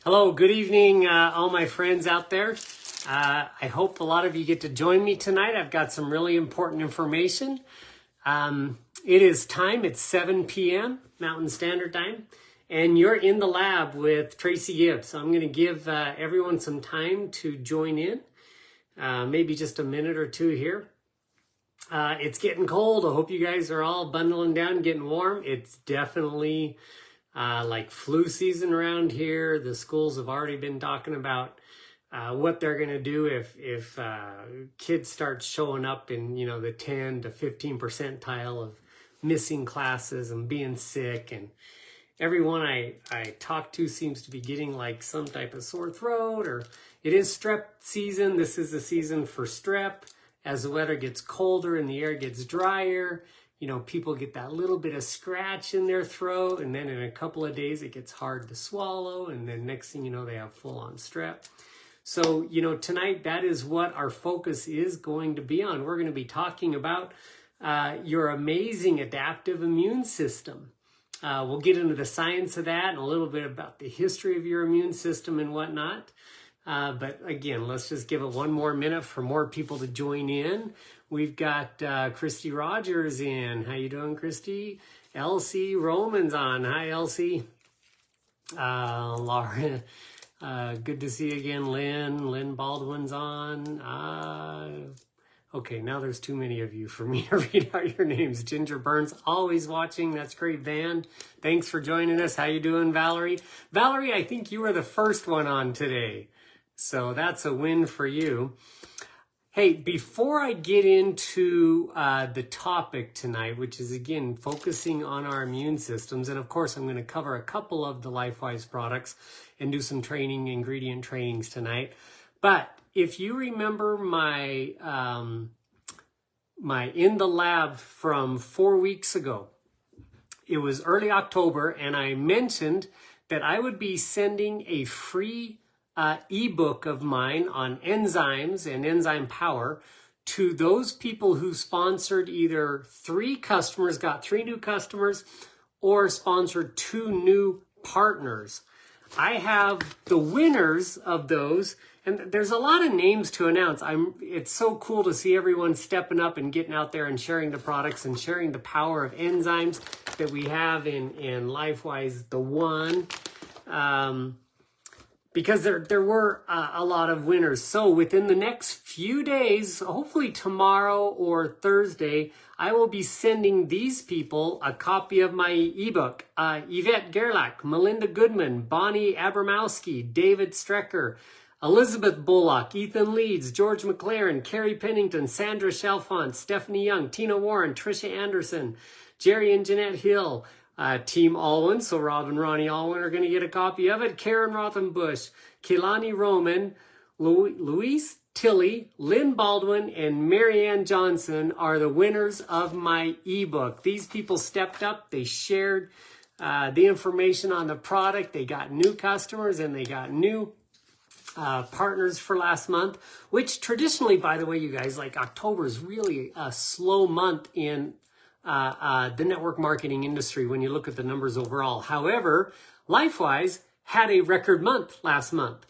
Hello, good evening, all my friends out there. I hope a lot of you get to join me tonight. I've got some really important information. It is time, it's 7 p.m. Mountain Standard Time, and you're in the lab with Tracy Gibbs. So I'm going to give everyone some time to join in, maybe just a minute or two here. It's getting cold. I hope you guys are all bundling down, getting warm. It's definitely like flu season around here. The schools have already been talking about what they're going to do if kids start showing up in, the 10 to 15 percentile of missing classes and being sick. And everyone I talk to seems to be getting like some type of sore throat, or it is strep season. This is the season for strep. As the weather gets colder and the air gets drier, people get that little bit of scratch in their throat, and then in a couple of days it gets hard to swallow, and then next thing you know, they have full-on strep. So, tonight that is what our focus is going to be on. We're going to be talking about your amazing adaptive immune system. We'll get into the science of that and a little bit about the history of your immune system and whatnot. But again, let's just give it one more minute for more people to join in. We've got Christy Rogers in. How you doing, Christy? Elsie Roman's on. Hi, Elsie. Laura, good to see you again. Lynn Baldwin's on. Okay, now there's too many of you for me to read out your names. Ginger Burns, always watching. That's great, Van. Thanks for joining us. How you doing, Valerie? Valerie, I think you were the first one on today. So that's a win for you. Hey, before I get into the topic tonight, which is, again, focusing on our immune systems, and of course, I'm going to cover a couple of the LifeWise products and do some ingredient trainings tonight. But if you remember my In the Lab from 4 weeks ago, it was early October, and I mentioned that I would be sending a free ebook of mine on enzymes and enzyme power to those people who sponsored either got 3 new customers, or sponsored 2 new partners. I have the winners of those, and there's a lot of names to announce. It's so cool to see everyone stepping up and getting out there and sharing the products and sharing the power of enzymes that we have in LifeWise the One. Because there were a lot of winners. So within the next few days, hopefully tomorrow or Thursday, I will be sending these people a copy of my ebook. Yvette Gerlach, Melinda Goodman, Bonnie Abramowski, David Strecker, Elizabeth Bullock, Ethan Leeds, George McLaren, Carrie Pennington, Sandra Chalfont, Stephanie Young, Tina Warren, Tricia Anderson, Jerry and Jeanette Hill, Team Alwyn, so Rob and Ronnie Alwyn are going to get a copy of it. Karen Rothenbush, Kehlani Roman, Louise Tilley, Lynn Baldwin, and Marianne Johnson are the winners of my ebook. These people stepped up. They shared the information on the product. They got new customers, and they got new partners for last month, which traditionally, by the way, you guys, like October is really a slow month in the network marketing industry when you look at the numbers overall. However, LifeWise had a record month last month.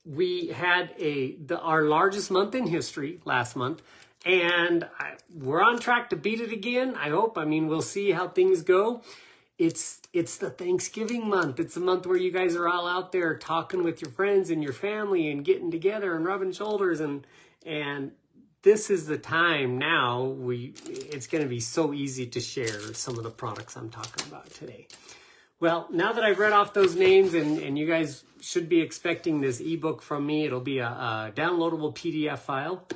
We had our largest month in history last month, and we're on track to beat it again, I hope. I mean, we'll see how things go. It's the Thanksgiving month. It's the month where you guys are all out there talking with your friends and your family and getting together and rubbing shoulders, and this is the time now. It's going to be so easy to share some of the products I'm talking about today. Well, now that I've read off those names, and you guys should be expecting this ebook from me, it'll be a downloadable PDF file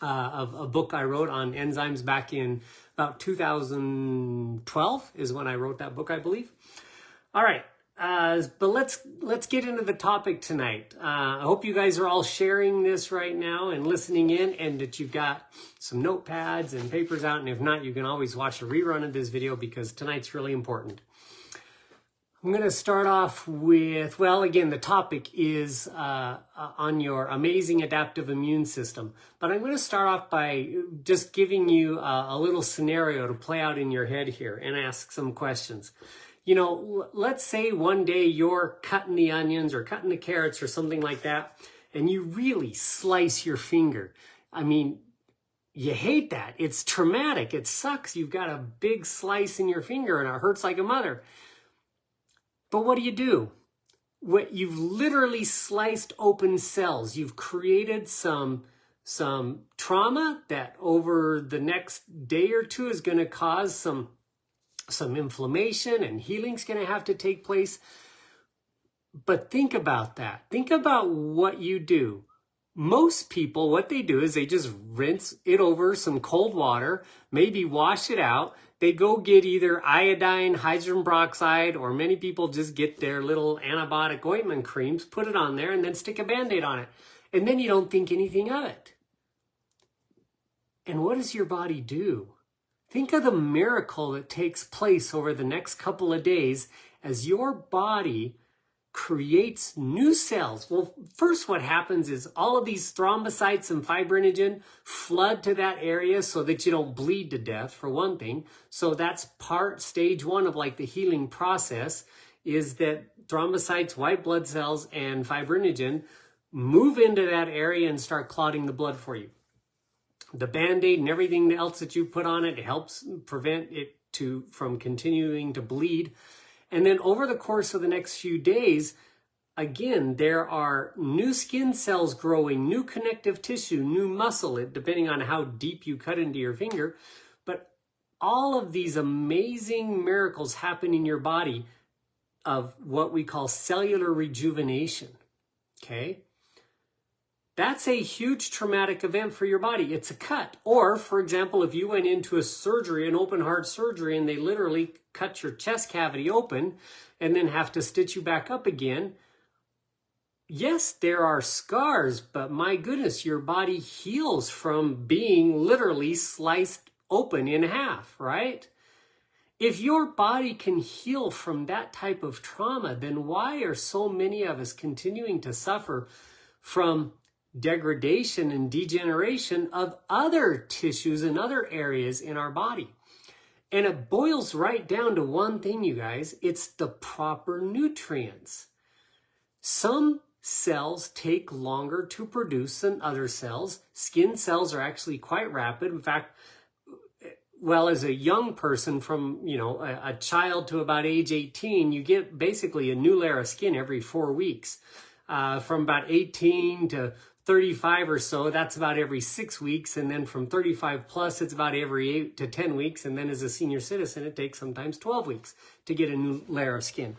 of a book I wrote on enzymes back in about 2012 is when I wrote that book, I believe. All right. But let's get into the topic tonight. I hope you guys are all sharing this right now and listening in, and that you've got some notepads and papers out. And if not, you can always watch a rerun of this video, because tonight's really important. I'm going to start off with, well, again, the topic is on your amazing adaptive immune system. But I'm going to start off by just giving you a little scenario to play out in your head here and ask some questions. You know, let's say one day you're cutting the onions or cutting the carrots or something like that, and you really slice your finger. I mean, you hate that. It's traumatic. It sucks. You've got a big slice in your finger and it hurts like a mother. But what do? You've literally sliced open cells. You've created some trauma that over the next day or two is going to cause some inflammation, and healing's going to have to take place. But think about that. Think about what you do. Most people, what they do is they just rinse it over some cold water, maybe wash it out. They go get either iodine, hydrogen peroxide, or many people just get their little antibiotic ointment creams, put it on there, and then stick a Band-Aid on it. And then you don't think anything of it. And what does your body do? Think of the miracle that takes place over the next couple of days as your body creates new cells. Well, first what happens is all of these thrombocytes and fibrinogen flood to that area so that you don't bleed to death, for one thing. So that's stage one of like the healing process, is that thrombocytes, white blood cells, and fibrinogen move into that area and start clotting the blood for you. The Band-Aid and everything else that you put on it helps prevent it from continuing to bleed. And then over the course of the next few days, again, there are new skin cells growing, new connective tissue, new muscle, depending on how deep you cut into your finger. But all of these amazing miracles happen in your body of what we call cellular rejuvenation, okay? That's a huge traumatic event for your body. It's a cut. Or, for example, if you went into a surgery, an open heart surgery, and they literally cut your chest cavity open and then have to stitch you back up again. Yes, there are scars, but my goodness, your body heals from being literally sliced open in half, right? If your body can heal from that type of trauma, then why are so many of us continuing to suffer from degradation and degeneration of other tissues and other areas in our body? And it boils right down to one thing, you guys. It's the proper nutrients. Some cells take longer to produce than other cells. Skin cells are actually quite rapid. In fact, well, as a young person from, a child to about age 18, you get basically a new layer of skin every 4 weeks. From about 18 to 35 or so, that's about every 6 weeks. And then from 35 plus, it's about every 8 to 10 weeks. And then as a senior citizen, it takes sometimes 12 weeks to get a new layer of skin.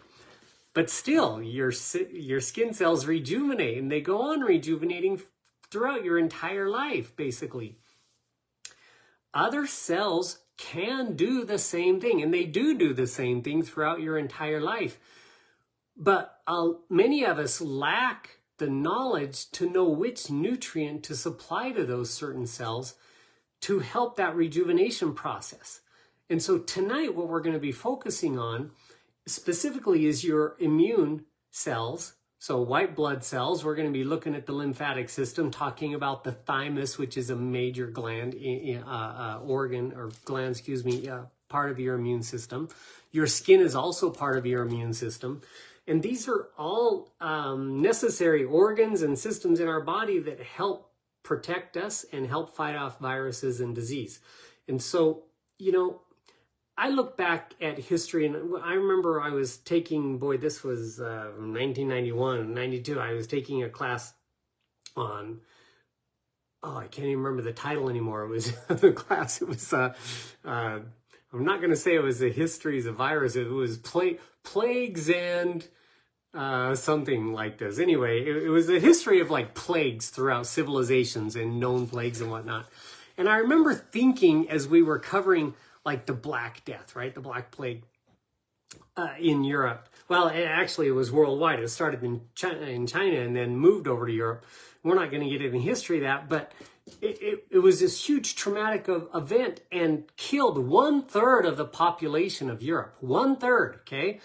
But still, your skin cells rejuvenate, and they go on rejuvenating throughout your entire life, basically. Other cells can do the same thing, and they do the same thing throughout your entire life. But many of us lack the knowledge to know which nutrient to supply to those certain cells to help that rejuvenation process. And so tonight, what we're going to be focusing on specifically is your immune cells. So white blood cells. We're going to be looking at the lymphatic system, talking about the thymus, which is a major gland, part of your immune system. Your skin is also part of your immune system. And these are all necessary organs and systems in our body that help protect us and help fight off viruses and disease. And so, I look back at history, and I remember I was taking, this was 1991, 92, I was taking a class on, I can't even remember the title anymore. It was the class, it was, I'm not going to say it was the histories of viruses, it was plagues and something like this. Anyway, it was a history of like plagues throughout civilizations and known plagues and whatnot. And I remember thinking as we were covering like the Black Death, right? The Black Plague in Europe. Well, it was worldwide. It started in China and then moved over to Europe. We're not going to get into history of that, but it was this huge traumatic event and killed 1/3 of the population of Europe. 1/3, okay?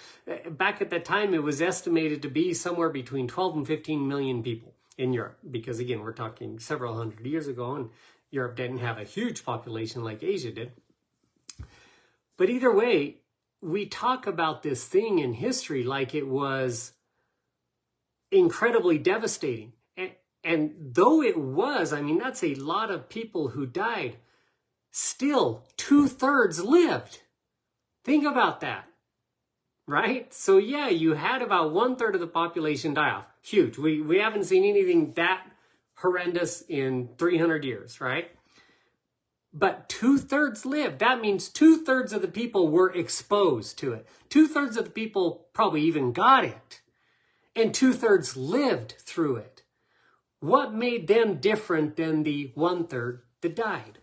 Back at that time, it was estimated to be somewhere between 12 and 15 million people in Europe. Because again, we're talking several hundred years ago, and Europe didn't have a huge population like Asia did. But either way, we talk about this thing in history like it was incredibly devastating. And though it was, I mean, that's a lot of people who died. Still, 2/3 lived. Think about that, right? So yeah, you had about 1/3 of the population die off. Huge. We haven't seen anything that horrendous in 300 years, right? But 2/3 lived. That means 2/3 of the people were exposed to it. 2/3 of the people probably even got it. And 2/3 lived through it. What made them different than the 1/3 that died?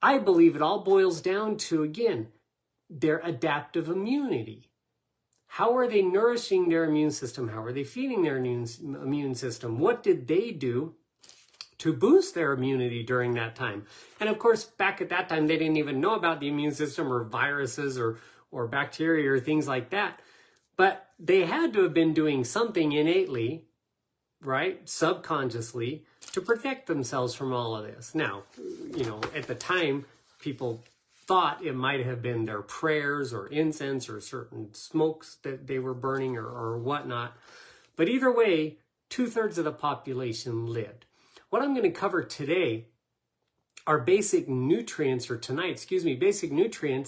I believe it all boils down to, again, their adaptive immunity. How are they nourishing their immune system? How are they feeding their immune system? What did they do to boost their immunity during that time? And of course, back at that time, they didn't even know about the immune system or viruses or bacteria or things like that. But they had to have been doing something innately, right, subconsciously, to protect themselves from all of this. Now, at the time, people thought it might have been their prayers or incense or certain smokes that they were burning or whatnot. But either way, 2/3 of the population lived. What I'm going to cover today are basic nutrients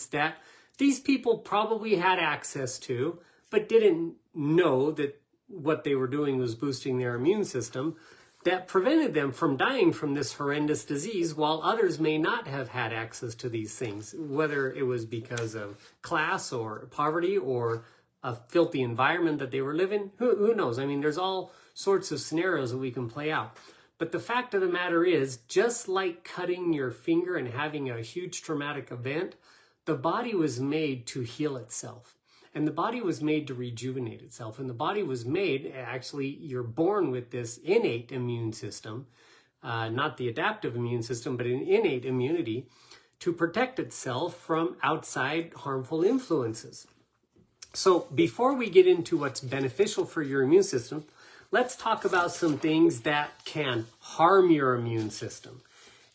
that these people probably had access to, but didn't know that what they were doing was boosting their immune system, that prevented them from dying from this horrendous disease, while others may not have had access to these things, whether it was because of class or poverty or a filthy environment that they were living. Who knows? I mean, there's all sorts of scenarios that we can play out. But the fact of the matter is, just like cutting your finger and having a huge traumatic event, the body was made to heal itself. And the body was made to rejuvenate itself. And the body was made, actually, you're born with this innate immune system, not the adaptive immune system, but an innate immunity to protect itself from outside harmful influences. So before we get into what's beneficial for your immune system, let's talk about some things that can harm your immune system.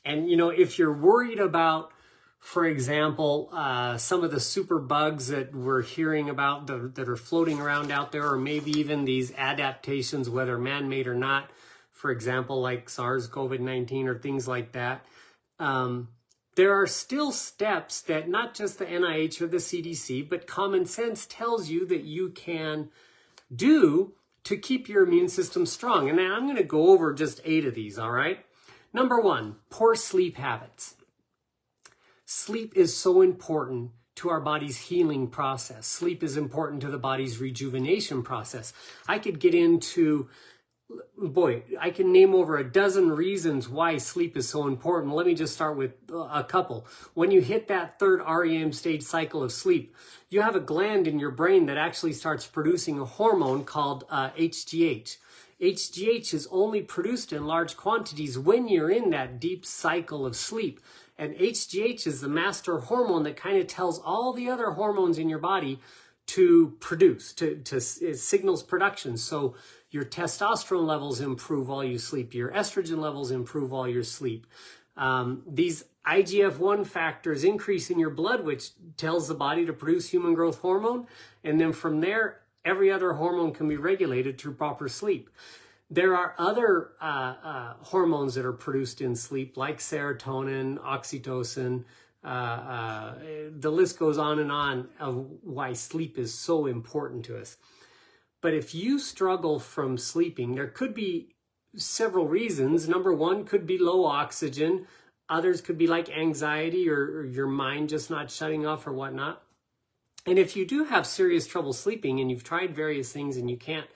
And, if you're worried about, for example, some of the super bugs that we're hearing about that are floating around out there, or maybe even these adaptations, whether man-made or not, for example, like SARS-CoV-19 or things like that, there are still steps that not just the NIH or the CDC, but common sense tells you that you can do to keep your immune system strong. And I'm going to go over just 8 of these, all right? Number 1, poor sleep habits. Sleep is so important to our body's healing process. Sleep is important to the body's rejuvenation process. I could get into, I can name over a dozen reasons why sleep is so important. Let me just start with a couple. When you hit that 3rd REM stage cycle of sleep, you have a gland in your brain that actually starts producing a hormone called HGH. HGH is only produced in large quantities when you're in that deep cycle of sleep. And HGH is the master hormone that kind of tells all the other hormones in your body to produce, it signals production. So your testosterone levels improve while you sleep. Your estrogen levels improve while you sleep. These IGF-1 factors increase in your blood, which tells the body to produce human growth hormone. And then from there, every other hormone can be regulated through proper sleep. There are other hormones that are produced in sleep, like serotonin, oxytocin. The list goes on of why sleep is so important to us. But if you struggle from sleeping, there could be several reasons. Number 1 could be low oxygen. Others could be like anxiety or your mind just not shutting off or whatnot. And if you do have serious trouble sleeping and you've tried various things and you can't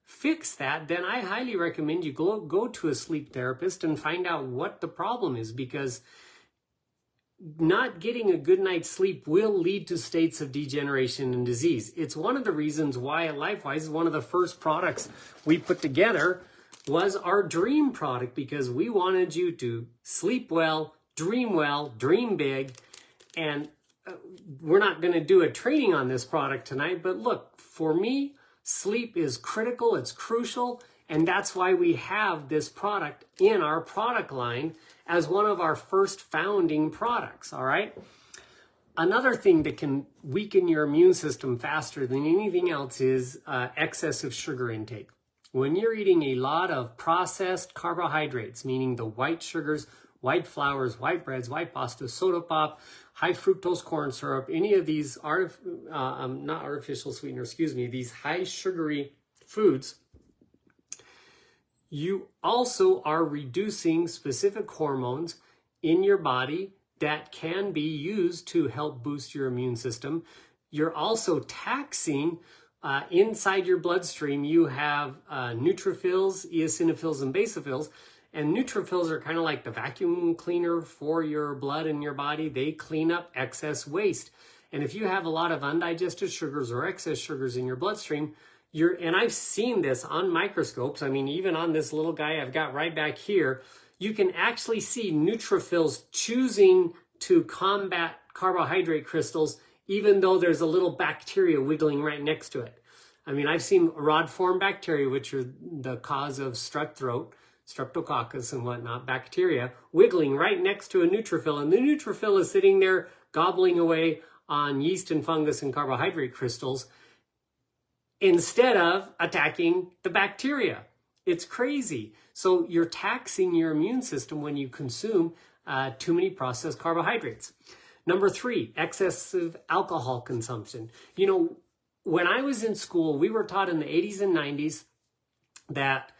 fix that, then I highly recommend you go to a sleep therapist and find out what the problem is, because not getting a good night's sleep will lead to states of degeneration and disease. It's one of the reasons why at LifeWise, one of the first products we put together was our dream product, because we wanted you to sleep well, dream big. And we're not going to do a training on this product tonight, but look, for me, sleep is critical, it's crucial, and that's why we have this product in our product line as one of our first founding products, all right? Another thing that can weaken your immune system faster than anything else is excessive sugar intake. When you're eating a lot of processed carbohydrates, meaning the white sugars, white flours, white breads, white pasta, soda pop, high fructose corn syrup, any of these not artificial sweeteners, these high sugary foods, you also are reducing specific hormones in your body that can be used to help boost your immune system. You're also taxing inside your bloodstream. You have neutrophils, eosinophils, and basophils. And neutrophils are kind of like the vacuum cleaner for your blood and your body. They clean up excess waste. And if you have a lot of undigested sugars or excess sugars in your bloodstream, and I've seen this on microscopes. I mean, even on this little guy I've got right back here, you can actually see neutrophils choosing to combat carbohydrate crystals, even though there's a little bacteria wiggling right next to it. I mean, I've seen rod-form bacteria, which are the cause of strep throat, streptococcus and whatnot, bacteria, wiggling right next to a neutrophil. And the neutrophil is sitting there gobbling away on yeast and fungus and carbohydrate crystals instead of attacking the bacteria. It's crazy. So you're taxing your immune system when you consume too many processed carbohydrates. Number 3, excessive alcohol consumption. You know, when I was in school, we were taught in the 80s and 90s that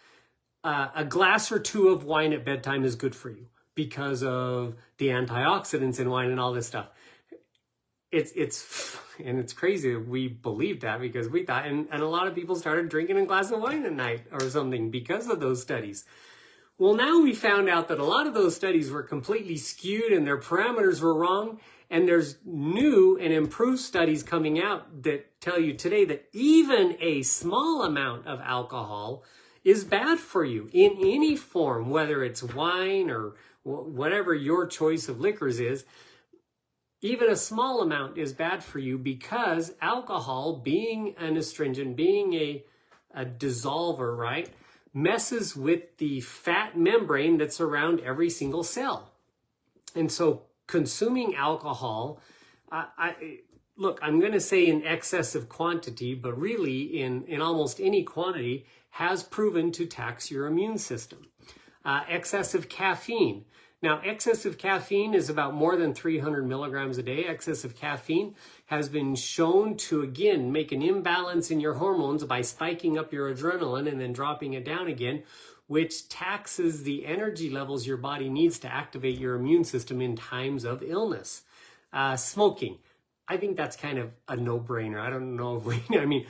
a glass or 2 of wine at bedtime is good for you because of the antioxidants in wine and all this stuff. It's crazy that we believed that, because we thought, and a lot of people started drinking a glass of wine at night or something because of those studies. Well, now we found out that a lot of those studies were completely skewed and their parameters were wrong. And there's new and improved studies coming out that tell you today that even a small amount of alcohol is bad for you in any form, whether it's wine or whatever your choice of liquors is. Even a small amount is bad for you, because alcohol, being an astringent, being a dissolver, right, messes with the fat membrane that's around every single cell. And so consuming alcohol, look, I'm going to say in excessive quantity, but really in almost any quantity, has proven to tax your immune system. Excessive caffeine. Now, excessive caffeine is about more than 300 milligrams a day. Excessive caffeine has been shown to, again, make an imbalance in your hormones by spiking up your adrenaline and then dropping it down again, which taxes the energy levels your body needs to activate your immune system in times of illness. Smoking. I think that's kind of a no-brainer. I don't know if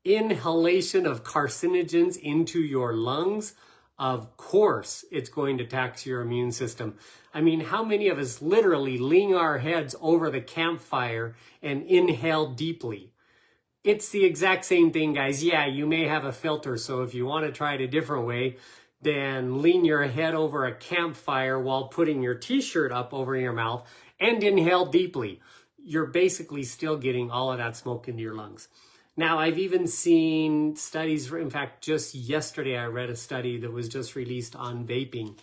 inhalation of carcinogens into your lungs, of course, it's going to tax your immune system. I mean, how many of us literally lean our heads over the campfire and inhale deeply? It's the exact same thing, guys. Yeah, you may have a filter, so if you want to try it a different way, then lean your head over a campfire while putting your t-shirt up over your mouth and inhale deeply. You're basically still getting all of that smoke into your lungs. Now, I've even seen studies, in fact, just yesterday I read a study that was just released on vaping.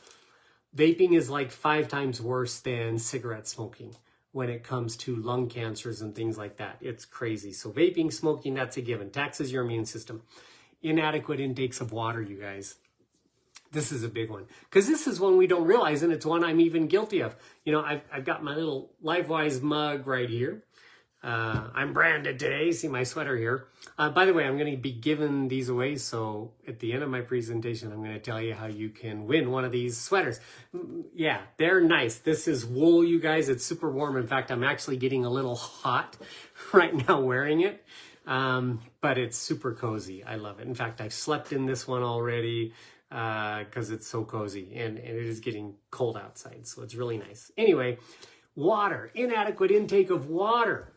Vaping is like 5 times worse than cigarette smoking when it comes to lung cancers and things like that. It's crazy. So vaping, smoking, that's a given. Taxes your immune system. Inadequate intakes of water, you guys. This is a big one, because this is one we don't realize, and it's one I'm even guilty of. You know, I've got my little LifeWise mug right here. I'm branded today. See my sweater here. By the way, I'm going to be giving these away. So at the end of my presentation, I'm going to tell you how you can win one of these sweaters. Yeah, they're nice. This is wool, you guys. It's super warm. In fact, I'm actually getting a little hot right now wearing it. But it's super cozy. I love it. In fact, I've slept in this one already because it's so cozy, and it is getting cold outside. So it's really nice. Anyway, water, inadequate intake of water.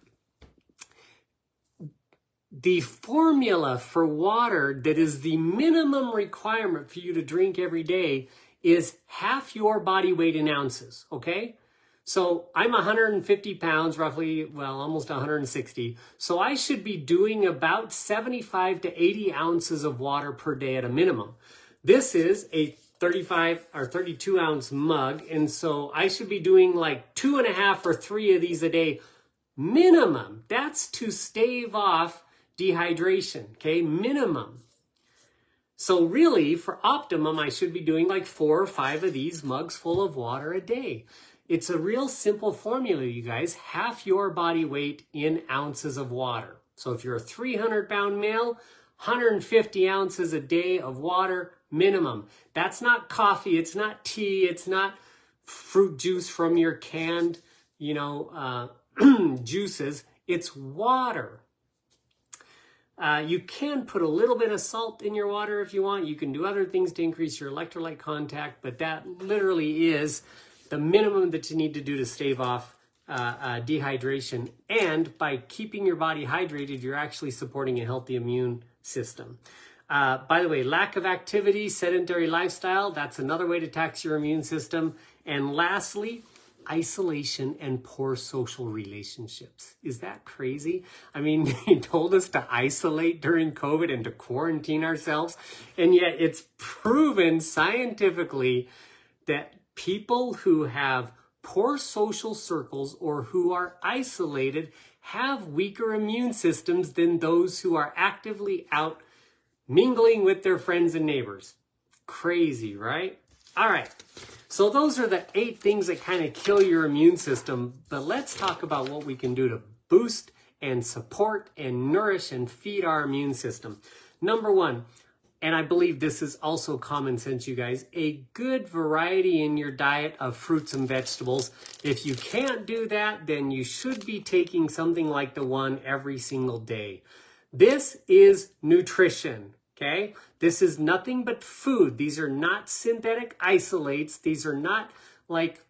The formula for water that is the minimum requirement for you to drink every day is half your body weight in ounces, okay? So I'm 150 pounds, roughly, well, almost 160. So I should be doing about 75 to 80 ounces of water per day at a minimum. This is a 35 or 32 ounce mug, and so I should be doing like 2.5 or 3 of these a day Minimum. That's to stave off dehydration, okay? Minimum. So really, for optimum, I should be doing like 4 or 5 of these mugs full of water a day. It's a real simple formula, you guys. Half your body weight in ounces of water. So if you're a 300-pound male, 150 ounces a day of water minimum. That's not coffee, it's not tea, it's not fruit juice from your canned, juices. It's water. You can put a little bit of salt in your water if you want. You can do other things to increase your electrolyte content, but that literally is the minimum that you need to do to stave off dehydration. And by keeping your body hydrated, you're actually supporting a healthy immune system. By the way, lack of activity, sedentary lifestyle, that's another way to tax your immune system. And lastly, isolation and poor social relationships. Is that crazy? I mean, he told us to isolate during COVID and to quarantine ourselves. And yet it's proven scientifically that people who have poor social circles or who are isolated have weaker immune systems than those who are actively out mingling with their friends and neighbors. Crazy, right? All right. So those are the 8 things that kind of kill your immune system. But let's talk about what we can do to boost and support and nourish and feed our immune system. Number 1, and I believe this is also common sense, you guys, a good variety in your diet of fruits and vegetables. If you can't do that, then you should be taking something like the one every single day. This is nutrition, okay? This is nothing but food. These are not synthetic isolates. These are not like,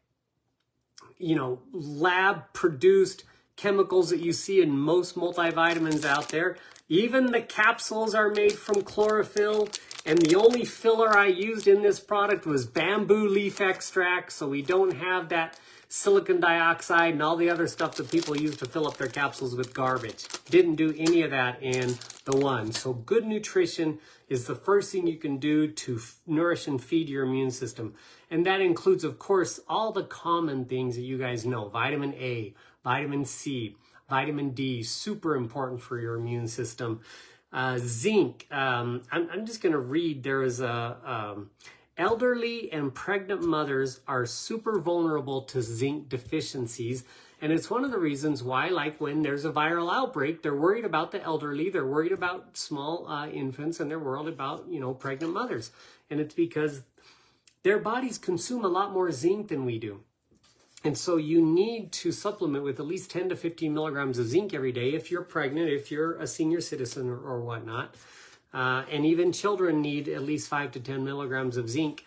lab-produced chemicals that you see in most multivitamins out there. Even the capsules are made from chlorophyll, and the only filler I used in this product was bamboo leaf extract, so we don't have that silicon dioxide and all the other stuff that people use to fill up their capsules with garbage. Didn't do any of that in the one. So good nutrition is the first thing you can do to nourish and feed your immune system. And that includes, of course, all the common things that you guys know. Vitamin A, vitamin C, vitamin D, super important for your immune system. Zinc, I'm just going to read, there is elderly and pregnant mothers are super vulnerable to zinc deficiencies. And it's one of the reasons why, like when there's a viral outbreak, they're worried about the elderly, they're worried about small infants, and they're worried about, pregnant mothers. And it's because their bodies consume a lot more zinc than we do. And so you need to supplement with at least 10 to 15 milligrams of zinc every day if you're pregnant, if you're a senior citizen or whatnot. And even children need at least 5 to 10 milligrams of zinc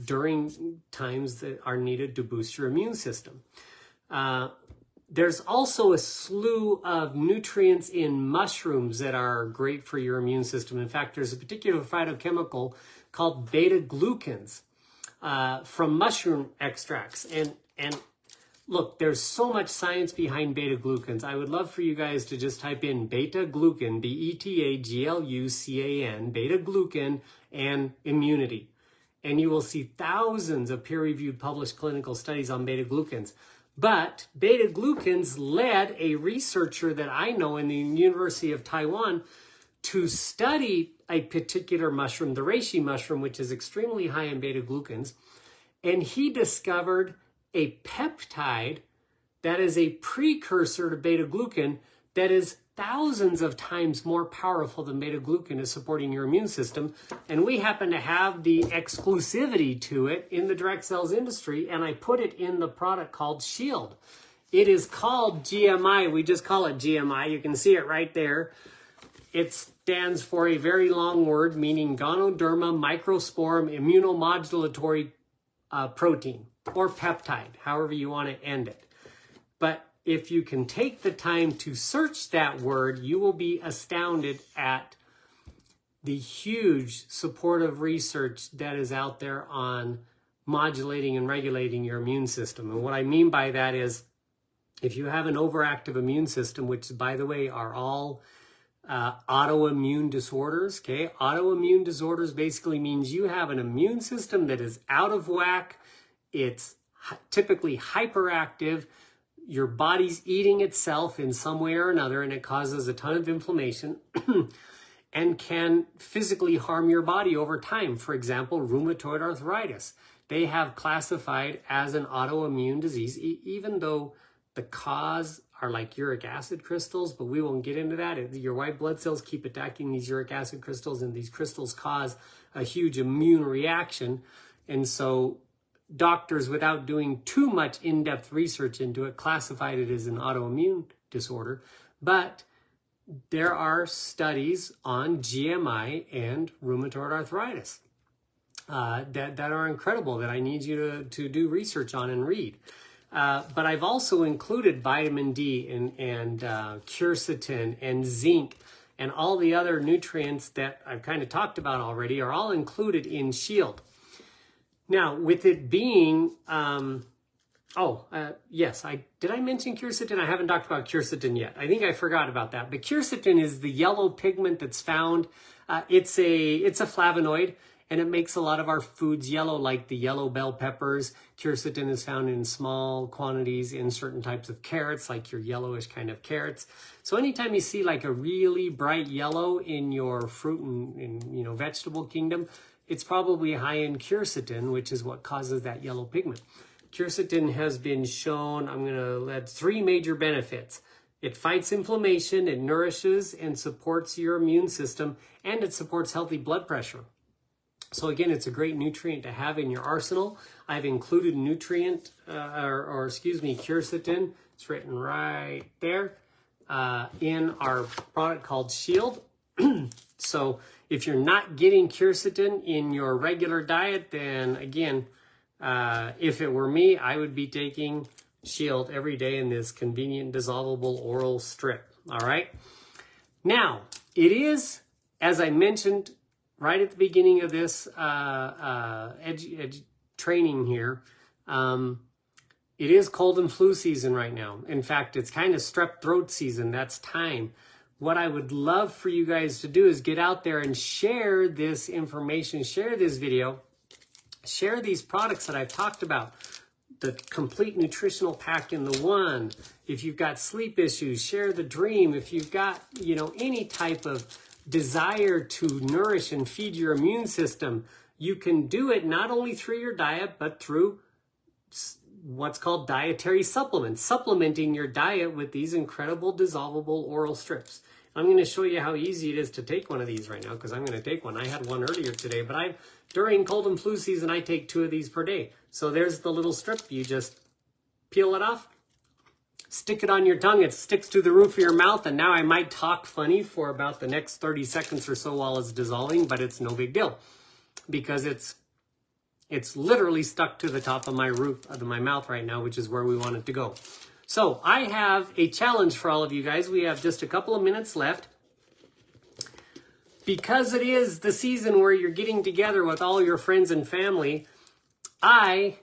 during times that are needed to boost your immune system. There's also a slew of nutrients in mushrooms that are great for your immune system. In fact, there's a particular phytochemical called beta-glucans from mushroom extracts. And look, there's so much science behind beta-glucans. I would love for you guys to just type in beta-glucan, B-E-T-A-G-L-U-C-A-N, beta-glucan, and immunity. And you will see thousands of peer-reviewed published clinical studies on beta-glucans. But beta-glucans led a researcher that I know in the University of Taiwan to study a particular mushroom, the reishi mushroom, which is extremely high in beta-glucans. And he discovered a peptide that is a precursor to beta-glucan that is thousands of times more powerful than beta-glucan is supporting your immune system. And we happen to have the exclusivity to it in the direct cells industry, and I put it in the product called Shield. It is called GMI. We just call it GMI. You can see it right there. It stands for a very long word meaning Ganoderma microsporum immunomodulatory protein or peptide, however you want to end it. But if you can take the time to search that word, you will be astounded at the huge supportive research that is out there on modulating and regulating your immune system. And what I mean by that is if you have an overactive immune system, which by the way are all autoimmune disorders, okay? Autoimmune disorders basically means you have an immune system that is out of whack. It's typically hyperactive. your body's eating itself in some way or another, and it causes a ton of inflammation and can physically harm your body over time. For example, rheumatoid arthritis. They have classified as an autoimmune disease, even though the cause are like uric acid crystals, but we won't get into that. Your white blood cells keep attacking these uric acid crystals, and these crystals cause a huge immune reaction. And so doctors, without doing too much in-depth research into it, classified it as an autoimmune disorder. But there are studies on GMI and rheumatoid arthritis that are incredible, that I need you to do research on and read. But I've also included vitamin D and quercetin and zinc, and all the other nutrients that I've kind of talked about already are all included in Shield. Now, with it being, yes, did I mention quercetin? I haven't talked about quercetin yet. I think I forgot about that. But quercetin is the yellow pigment that's found. It's a flavonoid, and it makes a lot of our foods yellow, like the yellow bell peppers. Quercetin is found in small quantities in certain types of carrots, like your yellowish kind of carrots. So anytime you see like a really bright yellow in your fruit and vegetable kingdom, it's probably high in quercetin, which is what causes that yellow pigment. Quercetin has been shown, that's 3 major benefits. It fights inflammation, it nourishes and supports your immune system, and it supports healthy blood pressure. So again, it's a great nutrient to have in your arsenal. I've included quercetin, it's written right there, in our product called Shield. So if you're not getting quercetin in your regular diet, then again, if it were me, I would be taking Shield every day in this convenient dissolvable oral strip. All right. Now, it is, as I mentioned right at the beginning of this training here, it is cold and flu season right now. In fact, it's kind of strep throat season. That's time. What I would love for you guys to do is get out there and share this information, share this video, share these products that I've talked about. The complete nutritional pack in the one. If you've got sleep issues, share the dream. If you've got, any type of desire to nourish and feed your immune system, you can do it not only through your diet, but through what's called dietary supplements, supplementing your diet with these incredible dissolvable oral strips. I'm going to show you how easy it is to take one of these right now, because I'm going to take one. I had one earlier today, but during cold and flu season, I take 2 of these per day. So there's the little strip. You just peel it off, stick it on your tongue. It sticks to the roof of your mouth. And now I might talk funny for about the next 30 seconds or so while it's dissolving, but it's no big deal, because it's literally stuck to the top of my roof of my mouth right now, which is where we want it to go. So I have a challenge for all of you guys. We have just a couple of minutes left. Because it is the season where you're getting together with all your friends and family, I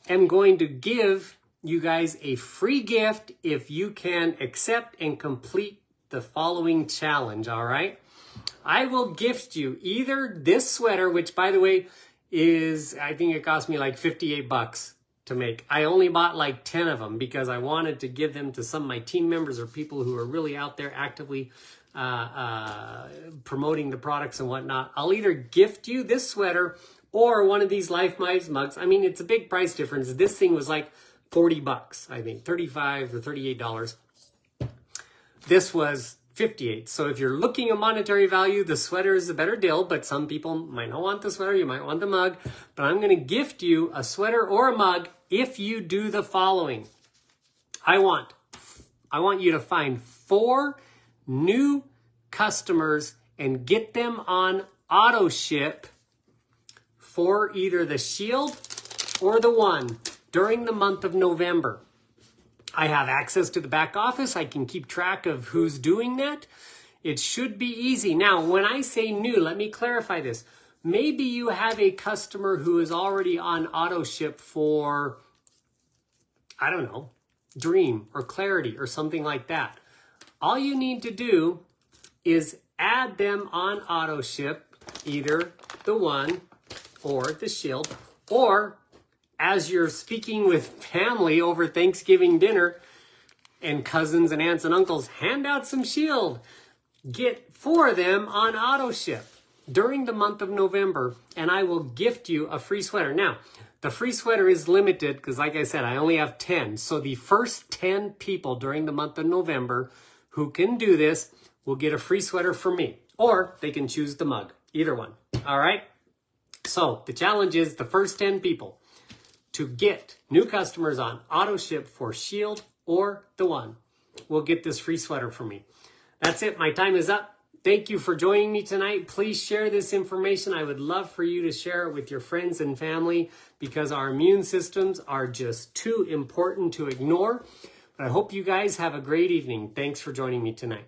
am going to give you guys a free gift if you can accept and complete the following challenge, all right? I will gift you either this sweater, which by the way is, I think it cost me like 58 bucks to make. I only bought like 10 of them because I wanted to give them to some of my team members or people who are really out there actively promoting the products and whatnot. I'll either gift you this sweater or one of these Life Miles mugs. I mean, it's a big price difference. This thing was like 40 bucks, I think, $35 or $38. This was 58. So if you're looking at monetary value, the sweater is a better deal, but some people might not want the sweater. You might want the mug, but I'm going to gift you a sweater or a mug if you do the following. I want you to find 4 new customers and get them on auto ship for either the Shield or the One during the month of November. I have access to the back office. I can keep track of who's doing that. It should be easy. Now, when I say new, let me clarify this. Maybe you have a customer who is already on auto ship for, I don't know, Dream or Clarity or something like that. All you need to do is add them on auto ship, either the One or the Shield, or as you're speaking with family over Thanksgiving dinner, and cousins and aunts and uncles, hand out some Shield. Get 4 of them on auto ship during the month of November, and I will gift you a free sweater. Now, the free sweater is limited because, like I said, I only have 10. So the first 10 people during the month of November who can do this will get a free sweater from me, or they can choose the mug, either one. All right? So the challenge is the first 10 people to get new customers on auto ship for Shield or the One will get this free sweater from me. That's it. My time is up. Thank you for joining me tonight. Please share this information. I would love for you to share it with your friends and family because our immune systems are just too important to ignore. But I hope you guys have a great evening. Thanks for joining me tonight.